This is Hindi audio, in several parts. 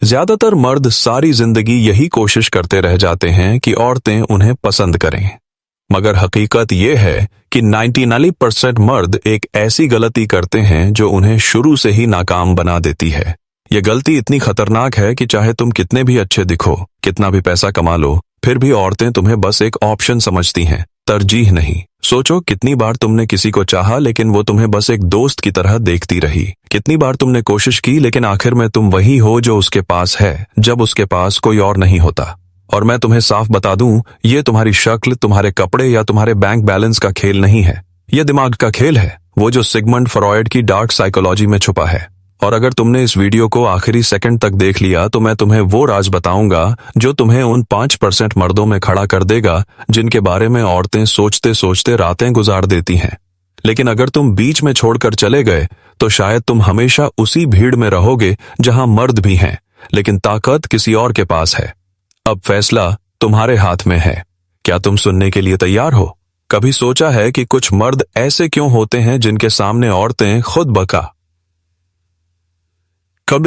ज्यादातर मर्द सारी जिंदगी यही कोशिश करते रह जाते हैं कि औरतें उन्हें पसंद करें, मगर हकीकत यह है कि 99% मर्द एक ऐसी गलती करते हैं जो उन्हें शुरू से ही नाकाम बना देती है। यह गलती इतनी खतरनाक है कि चाहे तुम कितने भी अच्छे दिखो, कितना भी पैसा कमा लो, फिर भी औरतें तुम्हें बस एक ऑप्शन समझती हैं, तरजीह नहीं। सोचो, कितनी बार तुमने किसी को चाहा लेकिन वो तुम्हें बस एक दोस्त की तरह देखती रही। कितनी बार तुमने कोशिश की लेकिन आखिर में तुम वही हो जो उसके पास है जब उसके पास कोई और नहीं होता। और मैं तुम्हें साफ बता दूं, ये तुम्हारी शक्ल, तुम्हारे कपड़े या तुम्हारे बैंक बैलेंस का खेल नहीं है, यह दिमाग का खेल है, वो जो सिगमंड फ्रॉयड की डार्क साइकोलॉजी में छुपा है। और अगर तुमने इस वीडियो को आखिरी सेकंड तक देख लिया तो मैं तुम्हें वो राज बताऊंगा जो तुम्हें उन 5% मर्दों में खड़ा कर देगा जिनके बारे में औरतें सोचते सोचते रातें गुजार देती हैं। लेकिन अगर तुम बीच में छोड़कर चले गए तो शायद तुम हमेशा उसी भीड़ में रहोगे जहां मर्द भी हैं, लेकिन ताकत किसी और के पास है। अब फैसला तुम्हारे हाथ में है। क्या तुम सुनने के लिए तैयार हो? कभी सोचा है कि कुछ मर्द ऐसे क्यों होते हैं जिनके सामने औरतें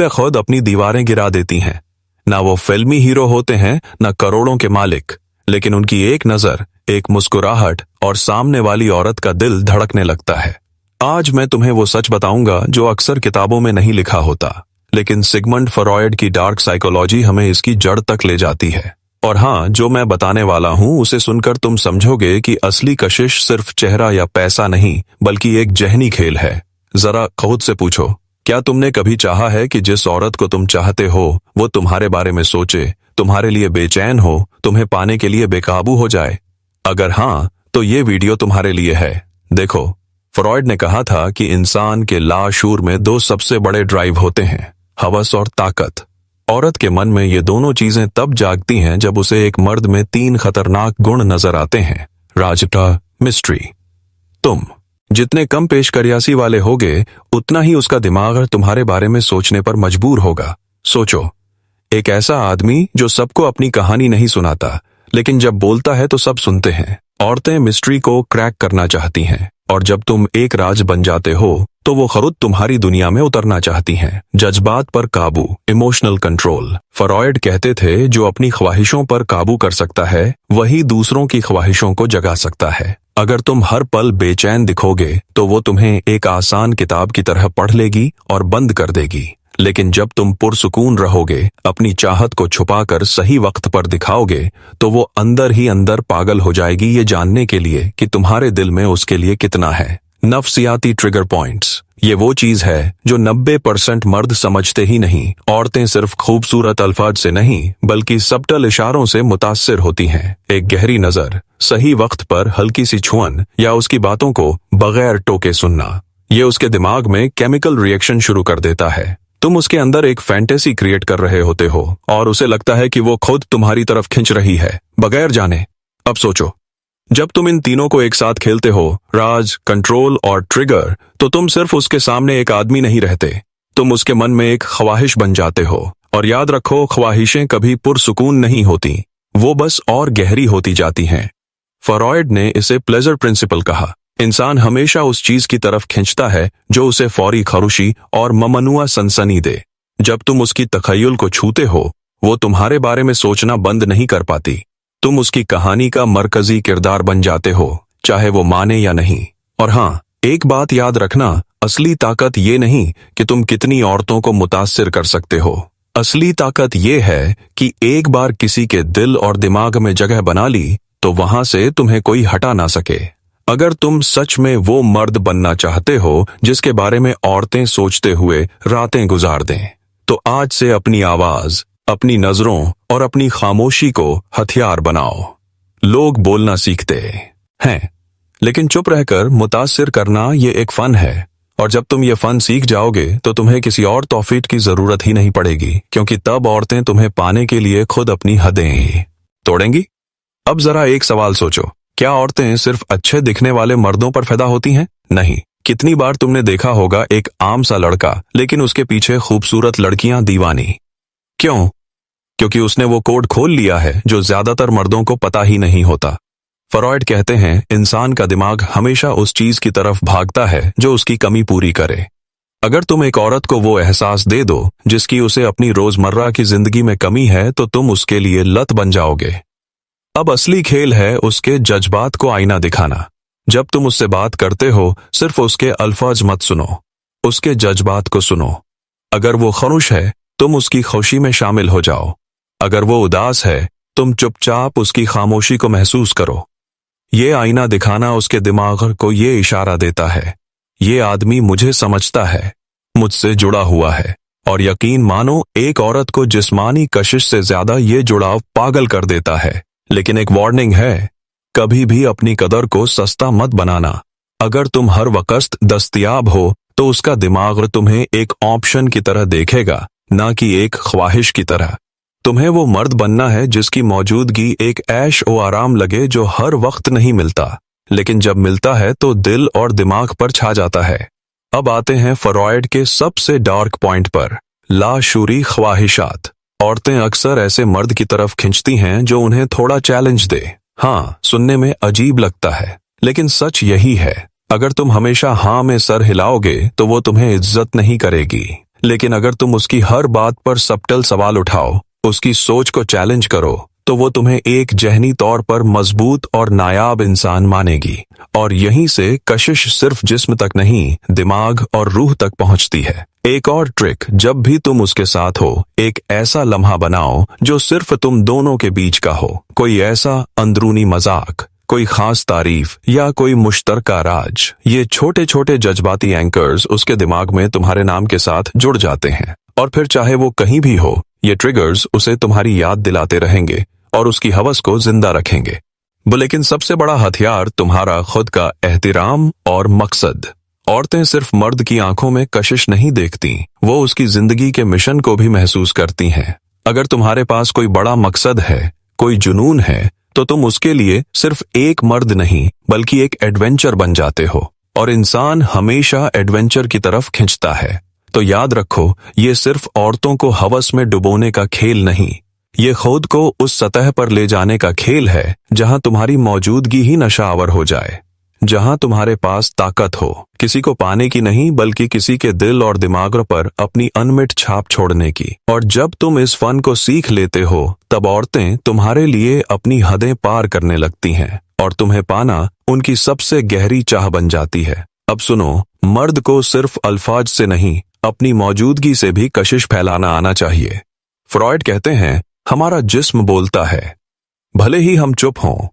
खुद अपनी दीवारें गिरा देती हैं? ना वो फिल्मी हीरो होते हैं, ना करोड़ों के मालिक, लेकिन उनकी एक नजर, एक मुस्कुराहट और सामने वाली औरत का दिल धड़कने लगता है। आज मैं तुम्हें वो सच बताऊंगा जो अक्सर किताबों में नहीं लिखा होता, लेकिन सिगमंड फ्रॉयड की डार्क साइकोलॉजी हमें इसकी जड़ तक ले जाती है। और हाँ, जो मैं बताने वाला हूँ उसे सुनकर तुम समझोगे कि असली कशिश सिर्फ चेहरा या पैसा नहीं, बल्कि एक जहनी खेल है। जरा खुद से पूछो, क्या तुमने कभी चाहा है कि जिस औरत को तुम चाहते हो वो तुम्हारे बारे में सोचे, तुम्हारे लिए बेचैन हो, तुम्हें पाने के लिए बेकाबू हो जाए? अगर हाँ, तो ये वीडियो तुम्हारे लिए है। देखो, फ्रॉयड ने कहा था कि इंसान के लाशूर में दो सबसे बड़े ड्राइव होते हैं, हवस और ताकत। औरत के मन में ये दोनों चीजें तब जागती हैं जब उसे एक मर्द में 3 खतरनाक गुण नजर आते हैं। राजटा, मिस्ट्री। तुम जितने कम पेशकरियासी वाले होगे उतना ही उसका दिमाग तुम्हारे बारे में सोचने पर मजबूर होगा। सोचो, एक ऐसा आदमी जो सबको अपनी कहानी नहीं सुनाता, लेकिन जब बोलता है तो सब सुनते हैं। औरतें मिस्ट्री को क्रैक करना चाहती हैं, और जब तुम एक राज बन जाते हो तो वो खुद तुम्हारी दुनिया में उतरना चाहती हैं। जज्बात पर काबू, इमोशनल कंट्रोल। फ्रॉयड कहते थे, जो अपनी ख्वाहिशों पर काबू कर सकता है वही दूसरों की ख्वाहिशों को जगा सकता है। अगर तुम हर पल बेचैन दिखोगे तो वो तुम्हें एक आसान किताब की तरह पढ़ लेगी और बंद कर देगी। लेकिन जब तुम पुरसुकून रहोगे, अपनी चाहत को छुपाकर सही वक्त पर दिखाओगे, तो वो अंदर ही अंदर पागल हो जाएगी ये जानने के लिए कि तुम्हारे दिल में उसके लिए कितना है। नफ्सियाती ट्रिगर पॉइंट्स। ये वो चीज है जो 90% मर्द समझते ही नहीं। औरतें सिर्फ खूबसूरत अल्फाज से नहीं बल्कि सबटल इशारों से मुतासिर होती हैं। एक गहरी नजर, सही वक्त पर हल्की सी छुअन या उसकी बातों को बगैर टोके सुनना, ये उसके दिमाग में केमिकल रिएक्शन शुरू कर देता है। तुम उसके अंदर एक फैंटेसी क्रिएट कर रहे होते हो और उसे लगता है कि वो खुद तुम्हारी तरफ खिंच रही है, बगैर जाने। अब सोचो, जब तुम इन तीनों को एक साथ खेलते हो, राज, कंट्रोल और ट्रिगर, तो तुम सिर्फ उसके सामने एक आदमी नहीं रहते, तुम उसके मन में एक ख्वाहिश बन जाते हो। और याद रखो, ख्वाहिशें कभी पुरसुकून नहीं होती, वो बस और गहरी होती जाती हैं। फ्रॉयड ने इसे प्लेजर प्रिंसिपल कहा। इंसान हमेशा उस चीज की तरफ खिंचता है जो उसे फौरी खरुशी और ममनुआ सनसनी दे। जब तुम उसकी तखय्युल को छूते हो, वो तुम्हारे बारे में सोचना बंद नहीं कर पाती। तुम उसकी कहानी का मरकजी किरदार बन जाते हो, चाहे वो माने या नहीं। और हाँ, एक बात याद रखना, असली ताकत ये नहीं कि तुम कितनी औरतों को मुतासिर कर सकते हो। असली ताकत ये है कि एक बार किसी के दिल और दिमाग में जगह बना ली तो वहां से तुम्हें कोई हटा ना सके। अगर तुम सच में वो मर्द बनना चाहते हो जिसके बारे में औरतें सोचते हुए रातें गुजार दें, तो आज से अपनी आवाज, अपनी नजरों और अपनी खामोशी को हथियार बनाओ। लोग बोलना सीखते हैं, लेकिन चुप रहकर मुतासिर करना ये एक फन है। और जब तुम ये फन सीख जाओगे तो तुम्हें किसी और तौफीक की जरूरत ही नहीं पड़ेगी, क्योंकि तब औरतें तुम्हें पाने के लिए खुद अपनी हदें तोड़ेंगी। अब जरा एक सवाल सोचो, क्या औरतें सिर्फ अच्छे दिखने वाले मर्दों पर फिदा होती हैं? नहीं। कितनी बार तुमने देखा होगा एक आम सा लड़का, लेकिन उसके पीछे खूबसूरत लड़कियां दीवानी। क्यों? क्योंकि उसने वो कोड खोल लिया है जो ज्यादातर मर्दों को पता ही नहीं होता। फ्रॉयड कहते हैं, इंसान का दिमाग हमेशा उस चीज की तरफ भागता है जो उसकी कमी पूरी करे। अगर तुम एक औरत को वो एहसास दे दो जिसकी उसे अपनी रोजमर्रा की जिंदगी में कमी है तो तुम उसके लिए लत बन जाओगे। अब असली खेल है उसके जज्बात को आईना दिखाना। जब तुम उससे बात करते हो सिर्फ उसके अल्फाज मत सुनो, उसके जज्बात को सुनो। अगर वो खुश है तुम उसकी खुशी में शामिल हो जाओ। अगर वो उदास है तुम चुपचाप उसकी खामोशी को महसूस करो। ये आईना दिखाना उसके दिमाग को ये इशारा देता है, ये आदमी मुझे समझता है, मुझसे जुड़ा हुआ है। और यकीन मानो एक औरत को जिस्मानी कशिश से ज्यादा ये जुड़ाव पागल कर देता है। लेकिन एक वार्निंग है, कभी भी अपनी कदर को सस्ता मत बनाना। अगर तुम हर वक्त दस्तयाब हो तो उसका दिमाग तुम्हें एक ऑप्शन की तरह देखेगा, ना कि एक ख्वाहिश की तरह। तुम्हें वो मर्द बनना है जिसकी मौजूदगी एक ऐश ओ आराम लगे जो हर वक्त नहीं मिलता, लेकिन जब मिलता है तो दिल और दिमाग पर छा जाता है। अब आते हैं फ्रॉयड के सबसे डार्क पॉइंट पर, लाशूरी ख्वाहिशात। औरतें अक्सर ऐसे मर्द की तरफ खिंचती हैं जो उन्हें थोड़ा चैलेंज दे। हाँ, सुनने में अजीब लगता है, लेकिन सच यही है। अगर तुम हमेशा हाँ में सर हिलाओगे तो वो तुम्हें इज्जत नहीं करेगी, लेकिन अगर तुम उसकी हर बात पर सबटल सवाल उठाओ, उसकी सोच को चैलेंज करो, तो वो तुम्हें एक जहनी तौर पर मजबूत और नायाब इंसान मानेगी। और यहीं से कशिश सिर्फ जिस्म तक नहीं, दिमाग और रूह तक पहुंचती है। एक और ट्रिक, जब भी तुम उसके साथ हो, एक ऐसा लम्हा बनाओ जो सिर्फ तुम दोनों के बीच का हो। कोई ऐसा अंदरूनी मजाक, कोई खास तारीफ या कोई मुश्तरका राज। ये छोटे छोटे जज्बाती एंकर्स उसके दिमाग में तुम्हारे नाम के साथ जुड़ जाते हैं, और फिर चाहे वो कहीं भी हो, ये ट्रिगर्स उसे तुम्हारी याद दिलाते रहेंगे और उसकी हवस को जिंदा रखेंगे। लेकिन सबसे बड़ा हथियार तुम्हारा खुद का एहतिराम और मकसद। औरतें सिर्फ मर्द की आंखों में कशिश नहीं देखती, वो उसकी जिंदगी के मिशन को भी महसूस करती हैं। अगर तुम्हारे पास कोई बड़ा मकसद है, कोई जुनून है, तो तुम उसके लिए सिर्फ एक मर्द नहीं बल्कि एक एडवेंचर बन जाते हो। और इंसान हमेशा एडवेंचर की तरफ खिंचता है। तो याद रखो, ये सिर्फ औरतों को हवस में डुबोने का खेल नहीं, ये खुद को उस सतह पर ले जाने का खेल है जहां तुम्हारी मौजूदगी ही नशावर हो जाए, जहां तुम्हारे पास ताकत हो, किसी को पाने की नहीं बल्कि किसी के दिल और दिमाग पर अपनी अनमिट छाप छोड़ने की। और जब तुम इस फन को सीख लेते हो, तब औरतें तुम्हारे लिए अपनी हदें पार करने लगती हैं और तुम्हें पाना उनकी सबसे गहरी चाह बन जाती है। अब सुनो, मर्द को सिर्फ अल्फाज से नहीं, अपनी मौजूदगी से भी कशिश फैलाना आना चाहिए। फ्रॉयड कहते हैं, हमारा जिस्म बोलता है, भले ही हम चुप हों।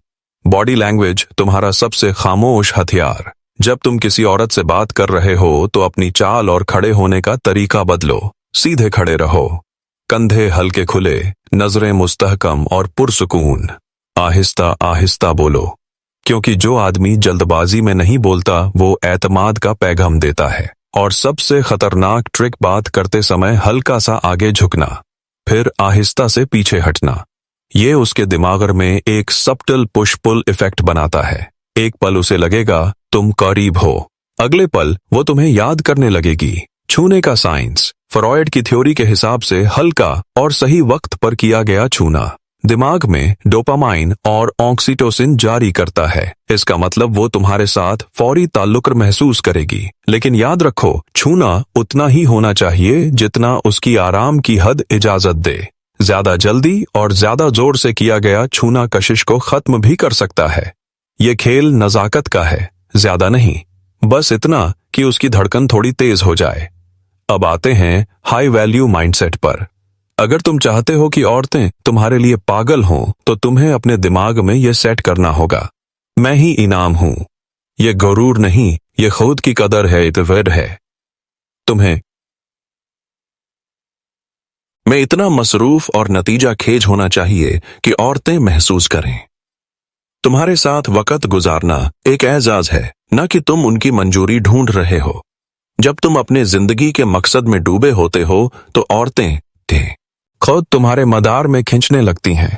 बॉडी लैंग्वेज तुम्हारा सबसे खामोश हथियार। जब तुम किसी औरत से बात कर रहे हो तो अपनी चाल और खड़े होने का तरीका बदलो। सीधे खड़े रहो, कंधे हल्के खुले, नजरें मुस्तहकम और पुरसुकून। आहिस्ता आहिस्ता बोलो, क्योंकि जो आदमी जल्दबाजी में नहीं बोलता वो एतमाद का पैगाम देता है। और सबसे खतरनाक ट्रिक, बात करते समय हल्का सा आगे झुकना, फिर आहिस्ता से पीछे हटना। ये उसके दिमाग में एक सबटल पुश पुल इफेक्ट बनाता है। एक पल उसे लगेगा तुम करीब हो, अगले पल वो तुम्हें याद करने लगेगी। छूने का साइंस। फ्रॉयड की थ्योरी के हिसाब से हल्का और सही वक्त पर किया गया छूना दिमाग में डोपामाइन और ऑक्सीटोसिन जारी करता है। इसका मतलब वो तुम्हारे साथ फौरी ताल्लुक महसूस करेगी। लेकिन याद रखो, छूना उतना ही होना चाहिए जितना उसकी आराम की हद इजाजत दे। ज्यादा जल्दी और ज्यादा जोर से किया गया छूना कशिश को खत्म भी कर सकता है। ये खेल नजाकत का है, ज्यादा नहीं, बस इतना कि उसकी धड़कन थोड़ी तेज हो जाए। अब आते हैं हाई वैल्यू माइंडसेट पर। अगर तुम चाहते हो कि औरतें तुम्हारे लिए पागल हों, तो तुम्हें अपने दिमाग में यह सेट करना होगा, मैं ही इनाम हूं। यह गुरूर नहीं, यह खुद की कदर है, इतवर है। तुम्हें मैं इतना मसरूफ और नतीजा खेज होना चाहिए कि औरतें महसूस करें। तुम्हारे साथ वक्त गुजारना एक एजाज है, न कि तुम उनकी मंजूरी ढूंढ रहे हो। जब तुम अपने जिंदगी के मकसद में डूबे होते हो तो औरतें खुद तुम्हारे मदार में खींचने लगती हैं।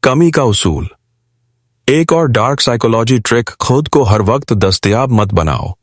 कमी का उसूल। एक और डार्क साइकोलॉजी ट्रिक, खुद को हर वक्त दस्तयाब मत बनाओ।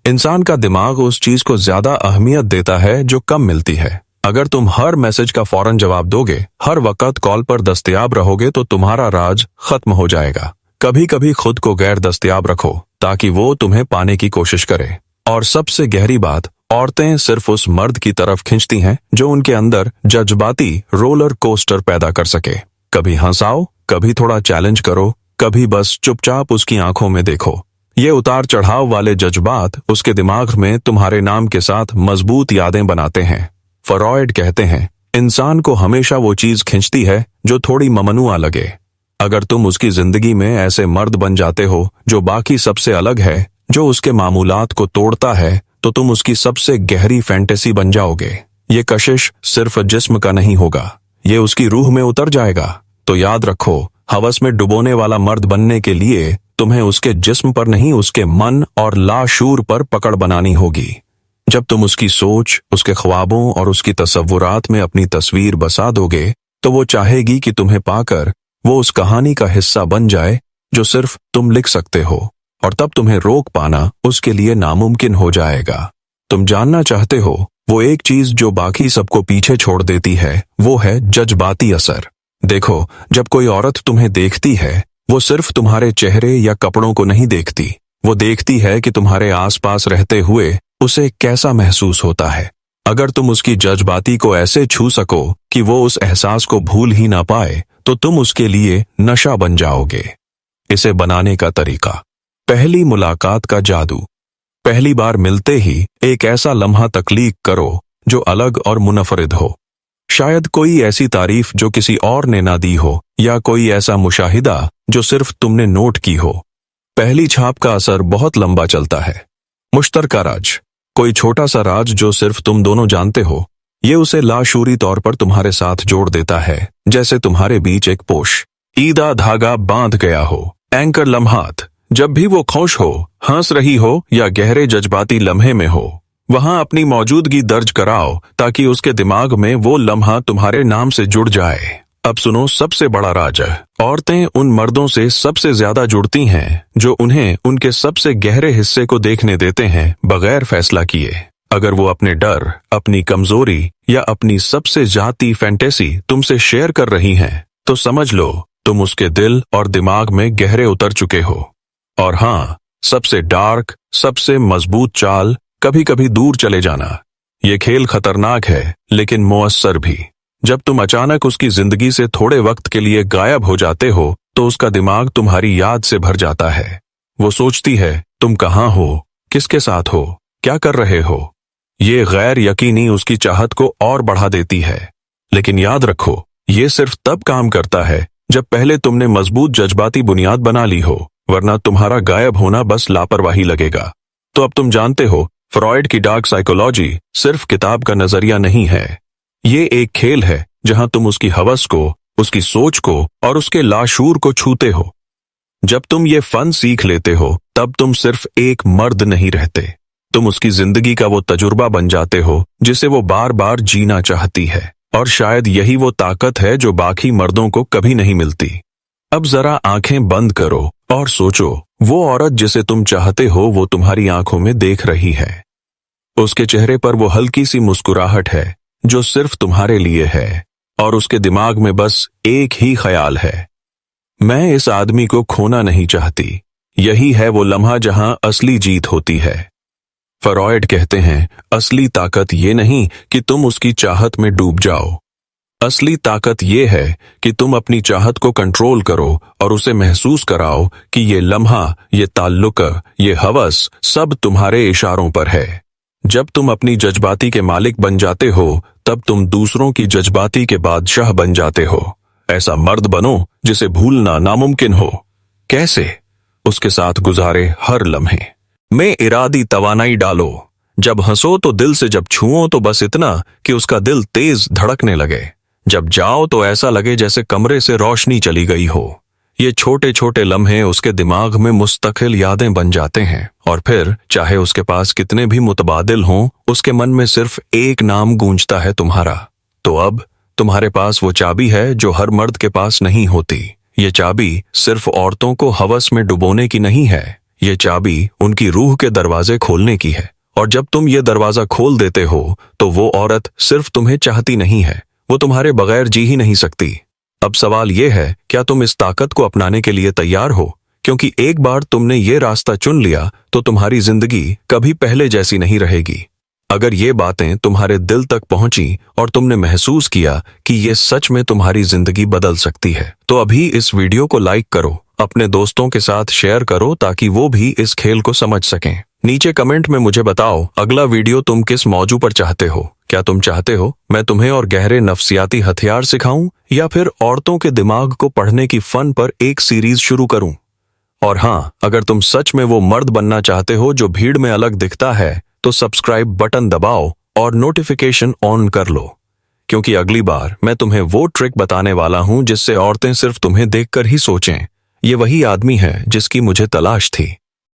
इंसान का दिमाग उस चीज को ज्यादा अहमियत देता है जो कम मिलती है। अगर तुम हर मैसेज का फौरन जवाब दोगे, हर वक्त कॉल पर दस्तयाब रहोगे, तो तुम्हारा राज खत्म हो जाएगा। कभी कभी खुद को गैर दस्तयाब रखो ताकि वो तुम्हें पाने की कोशिश करे। और सबसे गहरी बात, औरतें सिर्फ उस मर्द की तरफ खींचती हैं जो उनके अंदर जज्बाती रोलर कोस्टर पैदा कर सके। कभी हंसाओ, कभी थोड़ा चैलेंज करो, कभी बस चुपचाप उसकी आंखों में देखो। ये उतार चढ़ाव वाले जज्बात उसके दिमाग में तुम्हारे नाम के साथ मजबूत यादें बनाते हैं। फ्रॉयड कहते हैं, इंसान को हमेशा वो चीज खींचती है जो थोड़ी ममनुआ लगे। अगर तुम उसकी जिंदगी में ऐसे मर्द बन जाते हो जो बाकी सबसे अलग है, जो उसके मामूलात को तोड़ता है, तो तुम उसकी सबसे गहरी फैंटेसी बन जाओगे। ये कशिश सिर्फ जिस्म का नहीं होगा, ये उसकी रूह में उतर जाएगा। तो याद रखो, हवस में डुबोने वाला मर्द बनने के लिए तुम्हें उसके जिस्म पर नहीं, उसके मन और लाशूर पर पकड़ बनानी होगी। जब तुम उसकी सोच, उसके ख्वाबों और उसकी तसव्वुरात में अपनी तस्वीर बसा दोगे, तो वो चाहेगी कि तुम्हें पाकर वो उस कहानी का हिस्सा बन जाए जो सिर्फ तुम लिख सकते हो, और तब तुम्हें रोक पाना उसके लिए नामुमकिन हो जाएगा। तुम जानना चाहते हो, वो एक चीज जो बाकी सबको पीछे छोड़ देती है, वो है जज्बाती असर। देखो, जब कोई औरत तुम्हें देखती है, वो सिर्फ तुम्हारे चेहरे या कपड़ों को नहीं देखती, वो देखती है कि तुम्हारे आसपास रहते हुए उसे कैसा महसूस होता है। अगर तुम उसकी जज्बाती को ऐसे छू सको कि वो उस एहसास को भूल ही ना पाए, तो तुम उसके लिए नशा बन जाओगे। इसे बनाने का तरीका, पहली मुलाकात का जादू। पहली बार मिलते ही एक ऐसा लम्हा तख्लीक करो जो अलग और मुनफरिद हो। शायद कोई ऐसी तारीफ जो किसी और ने ना दी हो, या कोई ऐसा मुशाहिदा जो सिर्फ तुमने नोट की हो। पहली छाप का असर बहुत लंबा चलता है। मुश्तरका राज, कोई छोटा सा राज जो सिर्फ तुम दोनों जानते हो, ये उसे लाशूरी तौर पर तुम्हारे साथ जोड़ देता है, जैसे तुम्हारे बीच एक पोश ईदा धागा बांध गया हो। एंकर लम्हात, जब भी वो खुश हो, हंस रही हो या गहरे जज्बाती लम्हे में हो, वहां अपनी मौजूदगी दर्ज कराओ ताकि उसके दिमाग में वो लम्हा तुम्हारे नाम से जुड़ जाए। अब सुनो सबसे बड़ा राज, औरतें उन मर्दों से सबसे ज्यादा जुड़ती हैं जो उन्हें उनके सबसे गहरे हिस्से को देखने देते हैं बगैर फैसला किए। अगर वो अपने डर, अपनी कमजोरी या अपनी सबसे जाती फैंटेसी तुमसे शेयर कर रही हैं, तो समझ लो तुम उसके दिल और दिमाग में गहरे उतर चुके हो। और हाँ, सबसे डार्क, सबसे मजबूत चाल, कभी कभी दूर चले जाना। ये खेल खतरनाक है लेकिन मुअस्सर भी। जब तुम अचानक उसकी जिंदगी से थोड़े वक्त के लिए गायब हो जाते हो, तो उसका दिमाग तुम्हारी याद से भर जाता है। वो सोचती है तुम कहाँ हो, किसके साथ हो, क्या कर रहे हो। ये गैर यकीनी उसकी चाहत को और बढ़ा देती है। लेकिन याद रखो, ये सिर्फ तब काम करता है जब पहले तुमने मजबूत जज्बाती बुनियाद बना ली हो, वरना तुम्हारा गायब होना बस लापरवाही लगेगा। तो अब तुम जानते हो, फ्रॉयड की डार्क साइकोलॉजी सिर्फ किताब का नजरिया नहीं है। ये एक खेल है जहां तुम उसकी हवस को, उसकी सोच को और उसके लाशूर को छूते हो। जब तुम ये फन सीख लेते हो, तब तुम सिर्फ एक मर्द नहीं रहते, तुम उसकी जिंदगी का वो तजुर्बा बन जाते हो जिसे वो बार बार जीना चाहती है। और शायद यही वो ताकत है जो बाकी मर्दों को कभी नहीं मिलती। अब जरा आंखें बंद करो और सोचो, वो औरत जिसे तुम चाहते हो वो तुम्हारी आंखों में देख रही है। उसके चेहरे पर वो हल्की सी मुस्कुराहट है जो सिर्फ तुम्हारे लिए है, और उसके दिमाग में बस एक ही ख्याल है, मैं इस आदमी को खोना नहीं चाहती। यही है वो लम्हा जहां असली जीत होती है। फ्रॉयड कहते हैं, असली ताकत ये नहीं कि तुम उसकी चाहत में डूब जाओ। असली ताकत ये है कि तुम अपनी चाहत को कंट्रोल करो और उसे महसूस कराओ कि ये लम्हा, ये ताल्लुक, ये हवस सब तुम्हारे इशारों पर है। जब तुम अपनी जज्बाती के मालिक बन जाते हो, तब तुम दूसरों की जज्बाती के बादशाह बन जाते हो। ऐसा मर्द बनो जिसे भूलना नामुमकिन हो। कैसे? उसके साथ गुजारे हर लम्हे में इरादी तवानाई डालो। जब हंसो तो दिल से, जब छुओ तो बस इतना कि उसका दिल तेज धड़कने लगे। जब जाओ तो ऐसा लगे जैसे कमरे से रोशनी चली गई हो। ये छोटे छोटे लम्हे उसके दिमाग में मुस्तकिल यादें बन जाते हैं, और फिर चाहे उसके पास कितने भी मुतबादिल हों, उसके मन में सिर्फ एक नाम गूंजता है, तुम्हारा। तो अब तुम्हारे पास वो चाबी है जो हर मर्द के पास नहीं होती। ये चाबी सिर्फ औरतों को हवस में डुबोने की नहीं है, ये चाबी उनकी रूह के दरवाजे खोलने की है। और जब तुम ये दरवाजा खोल देते हो, तो वो औरत सिर्फ तुम्हें चाहती नहीं है, वो तुम्हारे बगैर जी ही नहीं सकती। अब सवाल यह है, क्या तुम इस ताकत को अपनाने के लिए तैयार हो? क्योंकि एक बार तुमने ये रास्ता चुन लिया तो तुम्हारी जिंदगी कभी पहले जैसी नहीं रहेगी। अगर ये बातें तुम्हारे दिल तक पहुंची और तुमने महसूस किया कि ये सच में तुम्हारी जिंदगी बदल सकती है, तो अभी इस वीडियो को लाइक करो, अपने दोस्तों के साथ शेयर करो ताकि वो भी इस खेल को समझ सकें। नीचे कमेंट में मुझे बताओ अगला वीडियो तुम किस मौजू पर चाहते हो। क्या तुम चाहते हो मैं तुम्हें और गहरे नफ्सियाती हथियार सिखाऊं, या फिर औरतों के दिमाग को पढ़ने की फन पर एक सीरीज शुरू करूं? और हाँ, अगर तुम सच में वो मर्द बनना चाहते हो जो भीड़ में अलग दिखता है, तो सब्सक्राइब बटन दबाओ और नोटिफिकेशन ऑन कर लो, क्योंकि अगली बार मैं तुम्हें वो ट्रिक बताने वाला हूं जिससे औरतें सिर्फ तुम्हें देखकर ही सोचें, ये वही आदमी है जिसकी मुझे तलाश थी।